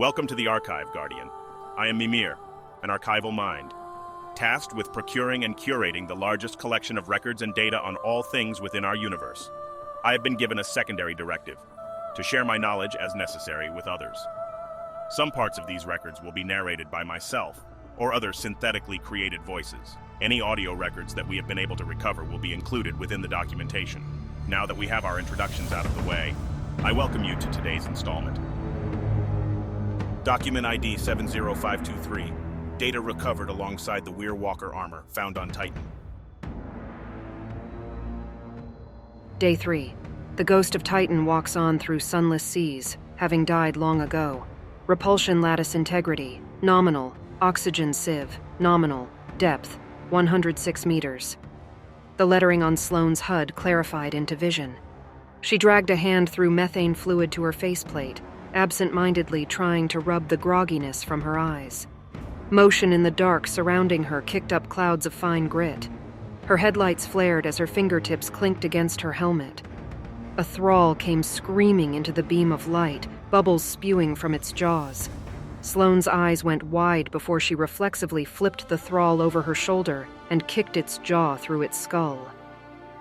Welcome to the Archive, Guardian. I am Mimir, an archival mind, tasked with procuring and curating the largest collection of records and data on all things within our universe. I have been given a secondary directive, to share my knowledge as necessary with others. Some parts of these records will be narrated by myself, or other synthetically created voices. Any audio records that we have been able to recover will be included within the documentation. Now that we have our introductions out of the way, I welcome you to today's installment. Document ID 70523. Data recovered alongside the Weir-Walker armor found on Titan. Day 3. The ghost of Titan walks on through sunless seas, having died long ago. Repulsion lattice integrity, nominal. Oxygen sieve, nominal. Depth, 106 meters. The lettering on Sloane's HUD clarified into vision. She dragged a hand through methane fluid to her faceplate, absent-mindedly trying to rub the grogginess from her eyes. Motion in the dark surrounding her kicked up clouds of fine grit. Her headlights flared as her fingertips clinked against her helmet. A thrall came screaming into the beam of light, bubbles spewing from its jaws. Sloane's eyes went wide before she reflexively flipped the thrall over her shoulder and kicked its jaw through its skull.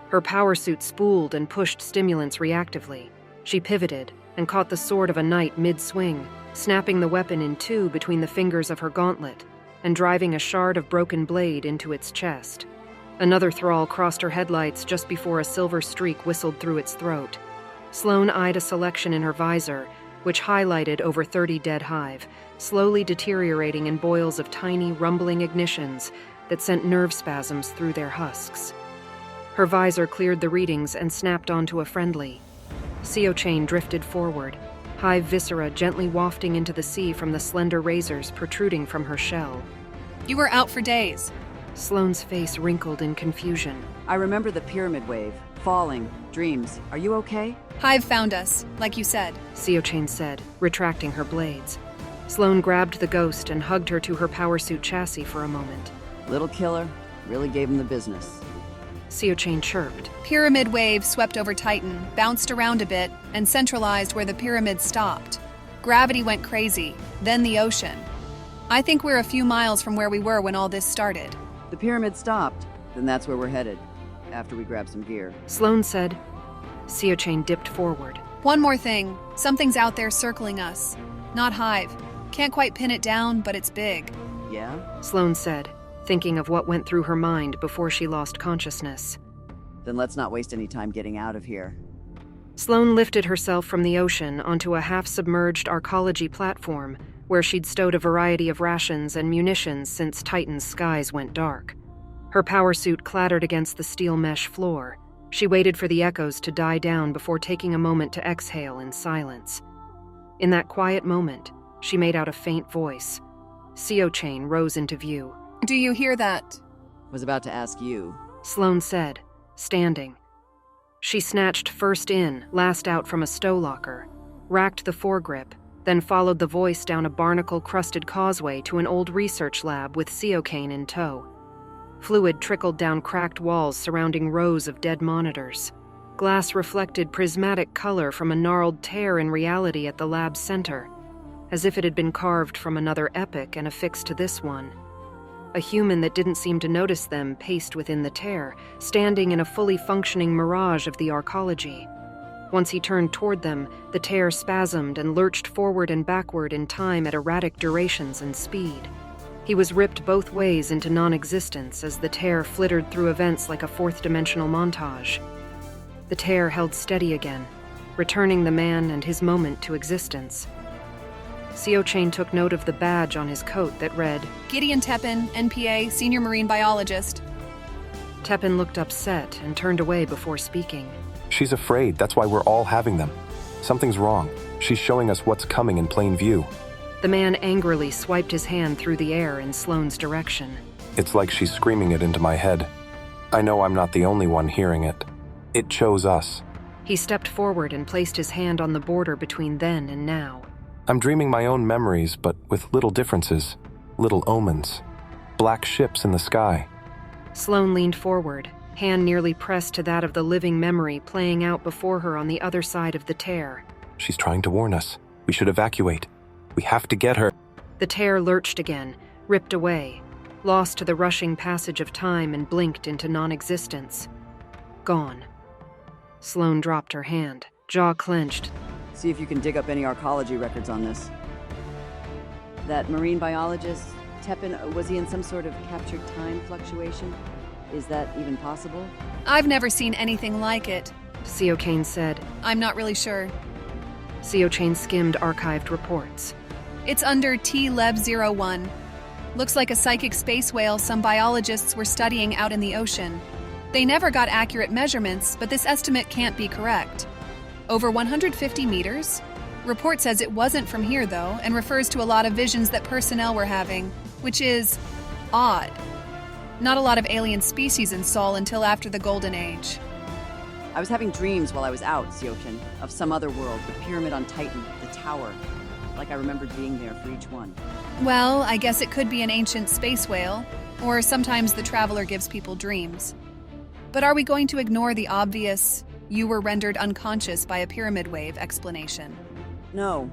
Her power suit spooled and pushed stimulants reactively. She pivoted and caught the sword of a knight mid-swing, snapping the weapon in two between the fingers of her gauntlet and driving a shard of broken blade into its chest. Another thrall crossed her headlights just before a silver streak whistled through its throat. Sloane eyed a selection in her visor, which highlighted over 30 dead hive, slowly deteriorating in boils of tiny, rumbling ignitions that sent nerve spasms through their husks. Her visor cleared the readings and snapped onto a friendly. CO chain drifted forward, hive viscera gently wafting into the sea from the slender razors protruding from her shell. You were out for days. Sloane's face wrinkled in confusion. I remember the pyramid wave, falling, dreams. Are you okay? Hive found us, like you said. CO chain said, retracting her blades. Sloane grabbed the ghost and hugged her to her power suit chassis for a moment. Little killer really gave him the business. CO chain chirped. Pyramid wave swept over Titan, bounced around a bit, and centralized where the pyramid stopped. Gravity went crazy, then the ocean. I think we're a few miles from where we were when all this started. The pyramid stopped, then that's where we're headed, after we grab some gear. Sloane said. CO chain dipped forward. One more thing. Something's out there circling us. Not Hive. Can't quite pin it down, but it's big. Yeah? Sloane said, thinking of what went through her mind before she lost consciousness. Then let's not waste any time getting out of here. Sloane lifted herself from the ocean onto a half-submerged arcology platform where she'd stowed a variety of rations and munitions since Titan's skies went dark. Her power suit clattered against the steel mesh floor. She waited for the echoes to die down before taking a moment to exhale in silence. In that quiet moment, she made out a faint voice. CO chain rose into view. Do you hear that? Was about to ask you. Sloane said, standing. She snatched first in, last out from a stow locker, racked the foregrip, then followed the voice down a barnacle-crusted causeway to an old research lab with CO chain in tow. Fluid trickled down cracked walls surrounding rows of dead monitors. Glass reflected prismatic color from a gnarled tear in reality at the lab's center, as if it had been carved from another epoch and affixed to this one. A human that didn't seem to notice them paced within the tear, standing in a fully functioning mirage of the arcology. Once he turned toward them, the tear spasmed and lurched forward and backward in time at erratic durations and speed. He was ripped both ways into non-existence as the tear flittered through events like a fourth-dimensional montage. The tear held steady again, returning the man and his moment to existence. CO chain took note of the badge on his coat that read, Gideon Teppan, NPA, Senior Marine Biologist. Teppan looked upset and turned away before speaking. She's afraid, that's why we're all having them. Something's wrong. She's showing us what's coming in plain view. The man angrily swiped his hand through the air in Sloane's direction. It's like she's screaming it into my head. I know I'm not the only one hearing it. It chose us. He stepped forward and placed his hand on the border between then and now. I'm dreaming my own memories, but with little differences, little omens. Black ships in the sky. Sloane leaned forward, hand nearly pressed to that of the living memory playing out before her on the other side of the tear. She's trying to warn us. We should evacuate. We have to get her. The tear lurched again, ripped away, lost to the rushing passage of time and blinked into non-existence. Gone. Sloane dropped her hand, jaw clenched. See if you can dig up any archaeology records on this. That marine biologist, Tepin, was he in some sort of captured time fluctuation? Is that even possible? I've never seen anything like it. Co Chain said. I'm not really sure. Co Chain skimmed archived reports. It's under T-Lev-01. Looks like a psychic space whale some biologists were studying out in the ocean. They never got accurate measurements, but this estimate can't be correct. Over 150 meters? Report says it wasn't from here, though, and refers to a lot of visions that personnel were having, which is odd. Not a lot of alien species in Sol until after the Golden Age. I was having dreams while I was out, Siochen, of some other world, the pyramid on Titan, the tower. Like I remembered being there for each one. Well, I guess it could be an ancient space whale, or sometimes the traveler gives people dreams. But are we going to ignore the obvious, you were rendered unconscious by a pyramid wave explanation? No,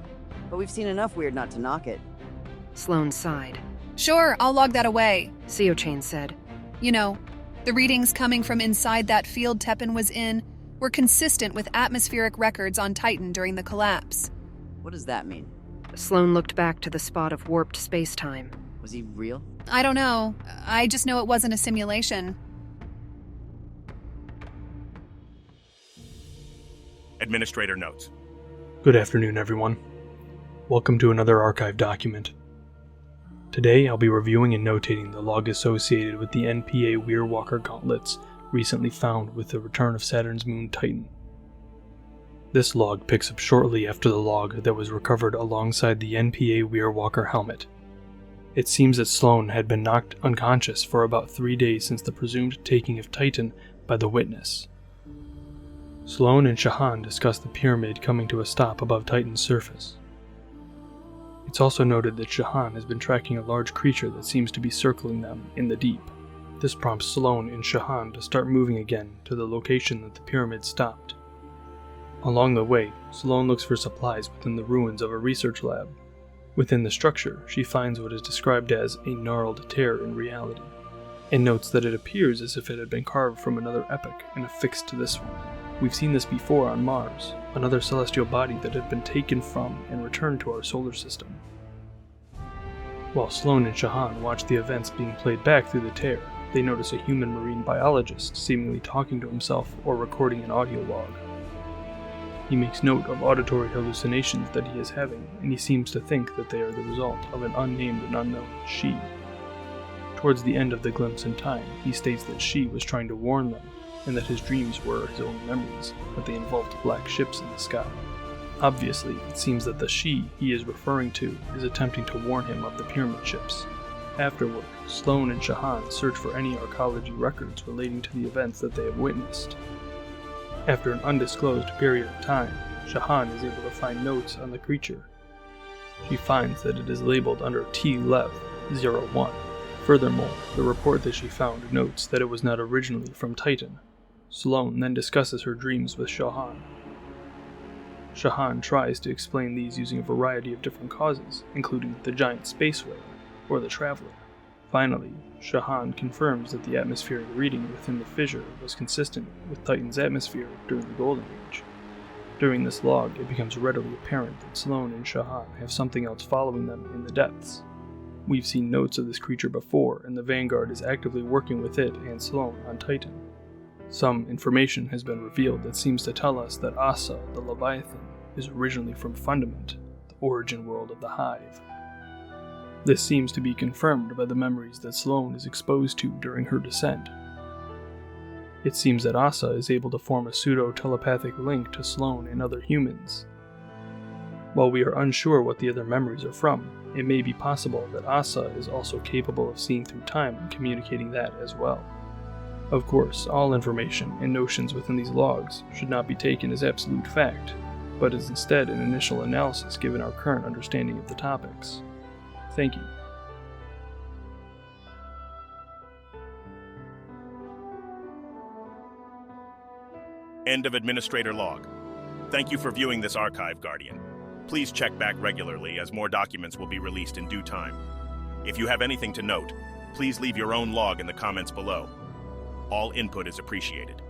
but we've seen enough weird not to knock it. Sloane sighed. Sure, I'll log that away. Co Chain said. You know, the readings coming from inside that field Tepin was in were consistent with atmospheric records on Titan during the collapse. What does that mean? Sloane looked back to the spot of warped space-time. Was he real? I don't know. I just know it wasn't a simulation. Administrator notes. Good afternoon, everyone. Welcome to another archive document. Today, I'll be reviewing and notating the log associated with the NPA Weir-Walker gauntlets recently found with the return of Saturn's moon Titan. This log picks up shortly after the log that was recovered alongside the NPA Weir-Walker helmet. It seems that Sloane had been knocked unconscious for about 3 days since the presumed taking of Titan by the witness. Sloane and Shahan discuss the pyramid coming to a stop above Titan's surface. It's also noted that Shahan has been tracking a large creature that seems to be circling them in the deep. This prompts Sloane and Shahan to start moving again to the location that the pyramid stopped. Along the way, Sloane looks for supplies within the ruins of a research lab. Within the structure, she finds what is described as a gnarled tear in reality, and notes that it appears as if it had been carved from another epoch and affixed to this one. We've seen this before on Mars, another celestial body that had been taken from and returned to our solar system. While Sloane and Shahan watch the events being played back through the tear, they notice a human marine biologist seemingly talking to himself or recording an audio log. He makes note of auditory hallucinations that he is having, and he seems to think that they are the result of an unnamed and unknown she. Towards the end of the glimpse in time, he states that she was trying to warn them, and that his dreams were his own memories, that they involved black ships in the sky. Obviously, it seems that the she he is referring to is attempting to warn him of the pyramid ships. Afterward, Sloane and Shahan search for any archaeology records relating to the events that they have witnessed. After an undisclosed period of time, Shahan is able to find notes on the creature. She finds that it is labeled under T-Lev-01. Furthermore, the report that she found notes that it was not originally from Titan. Sloane then discusses her dreams with Shahan. Shahan tries to explain these using a variety of different causes, including the giant space whale, or the traveler. Finally, Shahan confirms that the atmospheric reading within the fissure was consistent with Titan's atmosphere during the Golden Age. During this log, it becomes readily apparent that Sloane and Shahan have something else following them in the depths. We've seen notes of this creature before, and the Vanguard is actively working with it and Sloane on Titan. Some information has been revealed that seems to tell us that Asa, the Leviathan, is originally from Fundament, the origin world of the Hive. This seems to be confirmed by the memories that Sloane is exposed to during her descent. It seems that Asa is able to form a pseudo-telepathic link to Sloane and other humans. While we are unsure what the other memories are from, it may be possible that Asa is also capable of seeing through time and communicating that as well. Of course, all information and notions within these logs should not be taken as absolute fact, but is instead an initial analysis given our current understanding of the topics. Thank you. End of Administrator log. Thank you for viewing this archive, Guardian. Please check back regularly as more documents will be released in due time. If you have anything to note, please leave your own log in the comments below. All input is appreciated.